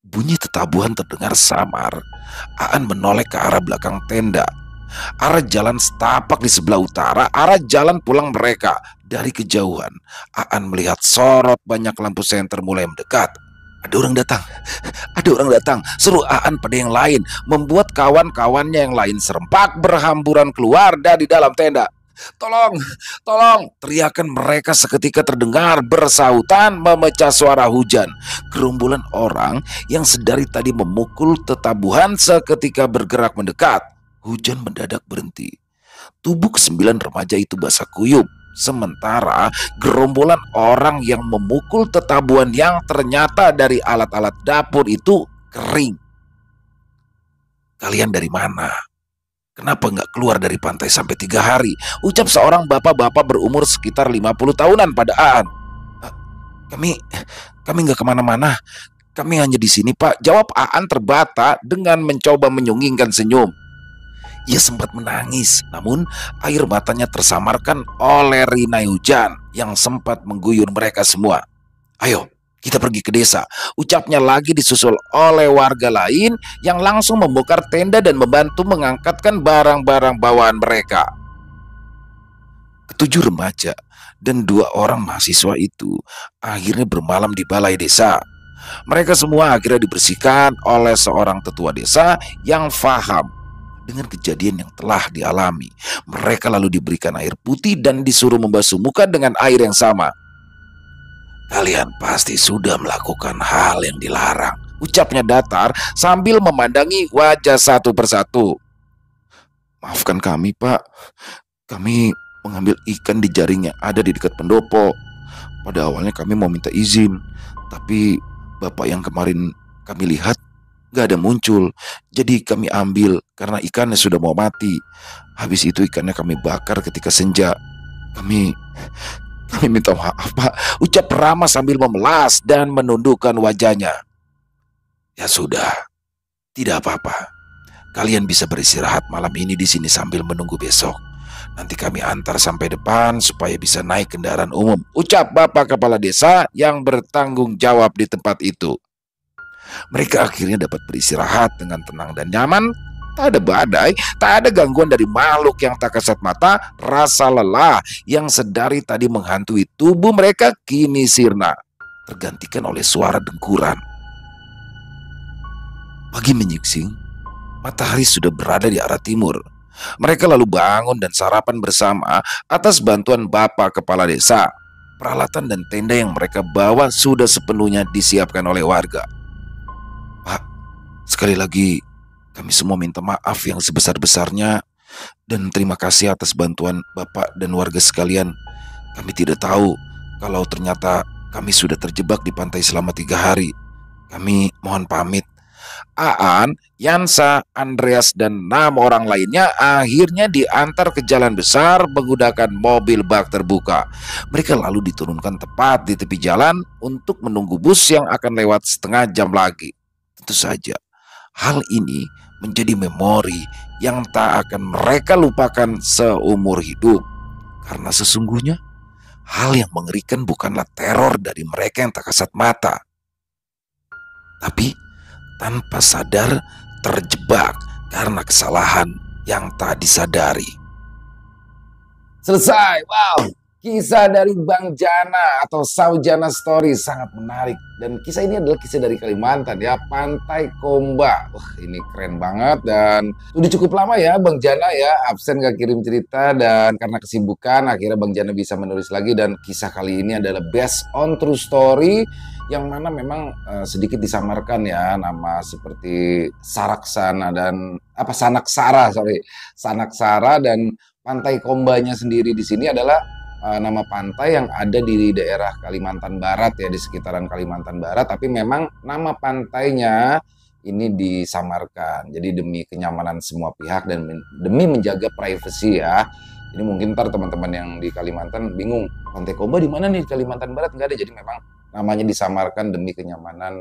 Bunyi tetabuhan terdengar samar. Aan menoleh ke arah belakang tenda, arah jalan setapak di sebelah utara, arah jalan pulang mereka. Dari kejauhan, Aan melihat sorot banyak lampu senter mulai mendekat. Ada orang datang, ada orang datang, seru Aan pada yang lain, membuat kawan-kawannya yang lain serempak berhamburan keluar dari dalam tenda. Tolong, tolong! Teriakan mereka seketika terdengar bersahutan memecah suara hujan. Gerombolan orang yang sedari tadi memukul tetabuhan seketika bergerak mendekat. Hujan mendadak berhenti. Tubuh kesembilan remaja itu basah kuyup, sementara gerombolan orang yang memukul tetabuhan yang ternyata dari alat-alat dapur itu kering. "Kalian dari mana? Kenapa nggak keluar dari pantai sampai 3 hari?" ucap seorang bapak-bapak berumur sekitar 50 tahunan pada Aan. "Eh, Kami kami nggak kemana-mana. Kami hanya di sini, Pak," jawab Aan terbata dengan mencoba menyunggingkan senyum. Ia sempat menangis, namun air matanya tersamarkan oleh rinai hujan yang sempat mengguyur mereka semua. "Ayo, kita pergi ke desa," ucapnya lagi disusul oleh warga lain yang langsung membongkar tenda dan membantu mengangkatkan barang-barang bawaan mereka. Ketujuh remaja dan 2 orang mahasiswa itu akhirnya bermalam di balai desa. Mereka semua akhirnya dibersihkan oleh seorang tetua desa yang faham dengan kejadian yang telah dialami. Mereka lalu diberikan air putih dan disuruh membasuh muka dengan air yang sama. "Kalian pasti sudah melakukan hal yang dilarang," ucapnya datar sambil memandangi wajah satu persatu. "Maafkan kami, Pak. Kami mengambil ikan di jaring yang ada di dekat pendopo. Pada awalnya kami mau minta izin, tapi bapak yang kemarin kami lihat gak ada muncul. Jadi kami ambil karena ikannya sudah mau mati. Habis itu ikannya kami bakar ketika senja. Kami minta maaf, Pak," ucap Rama sambil memelas dan menundukkan wajahnya. "Ya sudah, tidak apa-apa. Kalian bisa beristirahat malam ini di sini sambil menunggu besok. Nanti kami antar sampai depan supaya bisa naik kendaraan umum," ucap Bapak Kepala Desa yang bertanggung jawab di tempat itu. Mereka akhirnya dapat beristirahat dengan tenang dan nyaman. Tak ada badai, tak ada gangguan dari makhluk yang tak kasat mata. Rasa lelah yang sedari tadi menghantui tubuh mereka kini sirna, tergantikan oleh suara dengkuran. Pagi menyingsing, matahari sudah berada di arah timur. Mereka lalu bangun dan sarapan bersama atas bantuan Bapak Kepala Desa. Peralatan dan tenda yang mereka bawa sudah sepenuhnya disiapkan oleh warga. "Pak, sekali lagi kami semua minta maaf yang sebesar-besarnya dan terima kasih atas bantuan Bapak dan warga sekalian. Kami tidak tahu kalau ternyata kami sudah terjebak di pantai selama 3 hari. Kami mohon pamit." Aan, Yansa, Andreas, dan 6 orang lainnya akhirnya diantar ke jalan besar menggunakan mobil bak terbuka. Mereka lalu diturunkan tepat di tepi jalan untuk menunggu bus yang akan lewat setengah jam lagi. Tentu saja, hal ini menjadi memori yang tak akan mereka lupakan seumur hidup. Karena sesungguhnya, hal yang mengerikan bukanlah teror dari mereka yang tak kasat mata, tapi tanpa sadar terjebak karena kesalahan yang tak disadari. Selesai. Wow, kisah dari Bang Jana atau Saujana Story sangat menarik. Dan kisah ini adalah kisah dari Kalimantan ya, Pantai Komba. Wah, ini keren banget dan udah cukup lama ya Bang Jana ya absen gak kirim cerita, dan karena kesibukan akhirnya Bang Jana bisa menulis lagi. Dan kisah kali ini adalah based on true story yang mana memang sedikit disamarkan ya, nama seperti Saraksana dan Sanaksara, dan Pantai Kombanya sendiri di sini adalah nama pantai yang ada di daerah Kalimantan Barat ya, di sekitaran Kalimantan Barat, tapi memang nama pantainya ini disamarkan. Jadi demi kenyamanan semua pihak dan demi menjaga privasi ya. Ini mungkin ntar teman-teman yang di Kalimantan bingung, Pantai Komba di mana nih di Kalimantan Barat? Nggak ada, jadi memang namanya disamarkan demi kenyamanan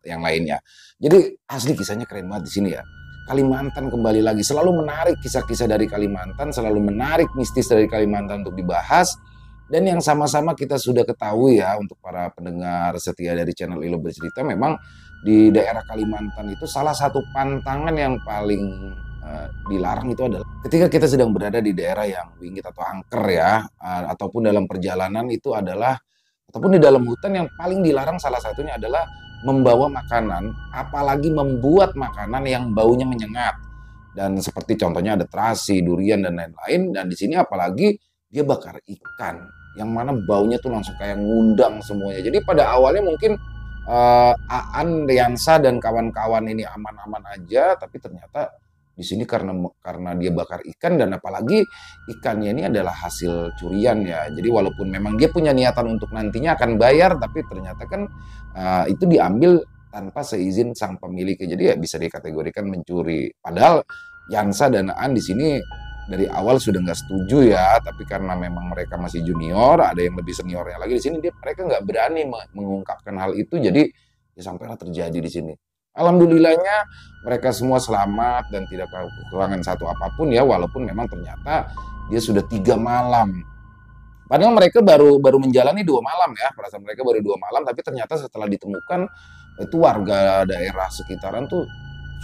yang lainnya. Jadi asli kisahnya keren banget di sini ya. Kalimantan kembali lagi, selalu menarik kisah-kisah dari Kalimantan, selalu menarik mistis dari Kalimantan untuk dibahas. Dan yang sama-sama kita sudah ketahui ya, untuk para pendengar setia dari channel Ilo Bercerita, memang di daerah Kalimantan itu salah satu pantangan yang paling dilarang itu adalah ketika kita sedang berada di daerah yang wingit atau angker ya, ataupun dalam perjalanan itu adalah, ataupun di dalam hutan, yang paling dilarang salah satunya adalah membawa makanan, apalagi membuat makanan yang baunya menyengat. Dan seperti contohnya ada terasi, durian dan lain-lain. Dan di sini apalagi dia bakar ikan, yang mana baunya tuh langsung kayak ngundang semuanya. Jadi pada awalnya mungkin Aan, Riansa dan kawan-kawan ini aman-aman aja, tapi ternyata di sini karena dia bakar ikan, dan apalagi ikannya ini adalah hasil curian ya. Jadi walaupun memang dia punya niatan untuk nantinya akan bayar, tapi ternyata kan itu diambil tanpa seizin sang pemiliknya. Jadi ya bisa dikategorikan mencuri. Padahal Yansa dan Aan di sini dari awal sudah nggak setuju ya, tapi karena memang mereka masih junior, ada yang lebih seniornya lagi di sini, mereka nggak berani mengungkapkan hal itu. Jadi ya sampailah terjadi di sini. Alhamdulillahnya mereka semua selamat dan tidak kekurangan satu apapun ya, walaupun memang ternyata dia sudah 3 malam. Padahal mereka baru menjalani 2 malam ya, perasaan mereka baru 2 malam, tapi ternyata setelah ditemukan itu warga daerah sekitaran tuh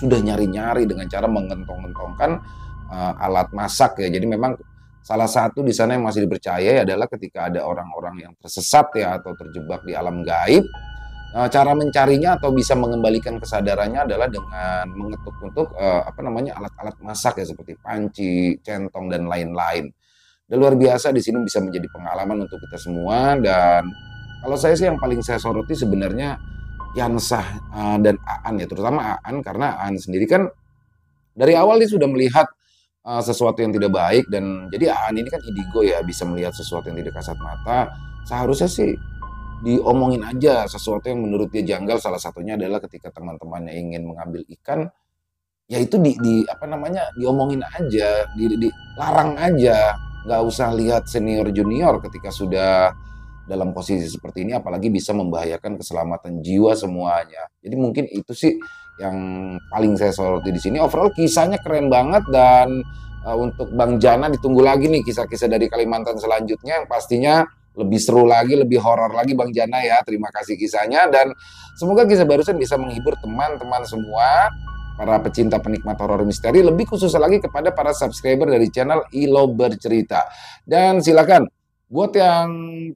sudah nyari-nyari dengan cara menggentong-gentongkan alat masak ya. Jadi memang salah satu di sana yang masih dipercaya adalah ketika ada orang-orang yang tersesat ya atau terjebak di alam gaib, cara mencarinya atau bisa mengembalikan kesadarannya adalah dengan mengetuk-ketuk alat-alat masak ya, seperti panci, centong dan lain-lain. Dan luar biasa di sini bisa menjadi pengalaman untuk kita semua. Dan kalau saya sih yang paling saya soroti sebenarnya Yansah dan Aan ya, terutama Aan karena Aan sendiri kan dari awal dia sudah melihat sesuatu yang tidak baik, dan jadi Aan ini kan indigo ya, bisa melihat sesuatu yang tidak kasat mata. Seharusnya sih diomongin aja sesuatu yang menurut dia janggal. Salah satunya adalah ketika teman-temannya ingin mengambil ikan, ya itu diomongin aja, dilarang aja. Nggak usah lihat senior junior ketika sudah dalam posisi seperti ini, apalagi bisa membahayakan keselamatan jiwa semuanya. Jadi mungkin itu sih yang paling saya soroti di sini. Overall kisahnya keren banget, dan untuk Bang Jana ditunggu lagi nih kisah-kisah dari Kalimantan selanjutnya yang pastinya lebih seru lagi, lebih horor lagi Bang Jana ya. Terima kasih kisahnya, dan semoga kisah barusan bisa menghibur teman-teman semua, para pecinta penikmat horor misteri, lebih khusus lagi kepada para subscriber dari channel Ilo Bercerita. Dan silakan buat yang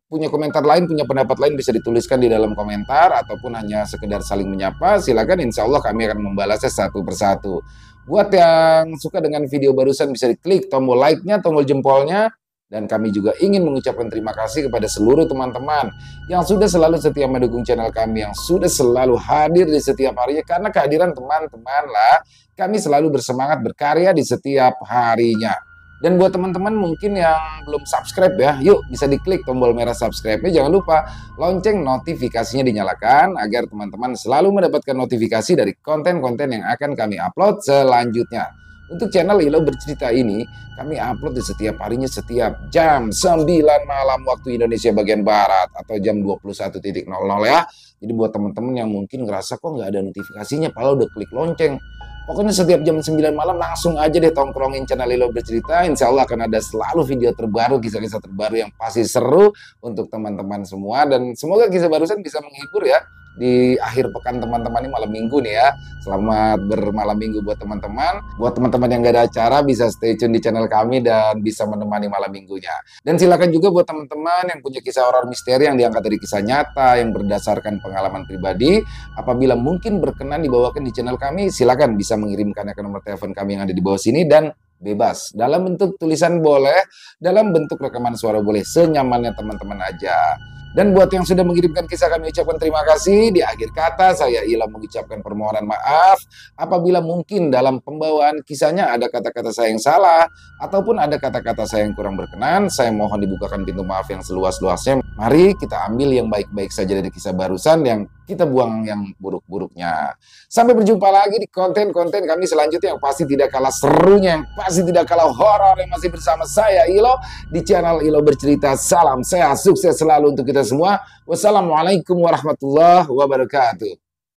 punya komentar lain, punya pendapat lain, bisa dituliskan di dalam komentar ataupun hanya sekedar saling menyapa. Silakan, insya Allah kami akan membalasnya satu persatu. Buat yang suka dengan video barusan bisa diklik tombol like-nya, tombol jempolnya. Dan kami juga ingin mengucapkan terima kasih kepada seluruh teman-teman yang sudah selalu setia mendukung channel kami, yang sudah selalu hadir di setiap harinya. Karena kehadiran teman-teman lah kami selalu bersemangat berkarya di setiap harinya. Dan buat teman-teman mungkin yang belum subscribe ya, yuk bisa diklik tombol merah subscribe-nya. Jangan lupa lonceng notifikasinya dinyalakan agar teman-teman selalu mendapatkan notifikasi dari konten-konten yang akan kami upload selanjutnya. Untuk channel Ilo Bercerita ini, kami upload di setiap harinya setiap jam 9 malam waktu Indonesia bagian Barat atau jam 21.00 ya. Jadi buat teman-teman yang mungkin ngerasa kok nggak ada notifikasinya, padahal udah klik lonceng, pokoknya setiap jam 9 malam langsung aja deh tongkrongin channel Ilo Bercerita. Insya Allah akan ada selalu video terbaru, kisah-kisah terbaru yang pasti seru untuk teman-teman semua. Dan semoga kisah barusan bisa menghibur ya di akhir pekan teman-teman ini, malam minggu nih ya. Selamat bermalam minggu buat teman-teman. Buat teman-teman yang gak ada acara bisa stay tune di channel kami dan bisa menemani malam minggunya. Dan silakan juga buat teman-teman yang punya kisah horor misteri yang diangkat dari kisah nyata yang berdasarkan pengalaman pribadi, apabila mungkin berkenan dibawakan di channel kami, silakan bisa mengirimkannya ke nomor telepon kami yang ada di bawah sini, dan bebas. Dalam bentuk tulisan boleh, dalam bentuk rekaman suara boleh, senyamannya teman-teman aja. Dan buat yang sudah mengirimkan kisah, kami ucapkan terima kasih. Di akhir kata saya Ila mengucapkan permohonan maaf apabila mungkin dalam pembawaan kisahnya ada kata-kata saya yang salah ataupun ada kata-kata saya yang kurang berkenan. Saya mohon dibukakan pintu maaf yang seluas-luasnya. Mari kita ambil yang baik-baik saja dari kisah barusan, yang kita buang yang buruk-buruknya. Sampai berjumpa lagi di konten-konten kami selanjutnya yang pasti tidak kalah serunya, yang pasti tidak kalah horor, yang masih bersama saya Ilo di channel Ilo Bercerita. Salam sehat, sukses selalu untuk kita semua. Wassalamualaikum warahmatullahi wabarakatuh.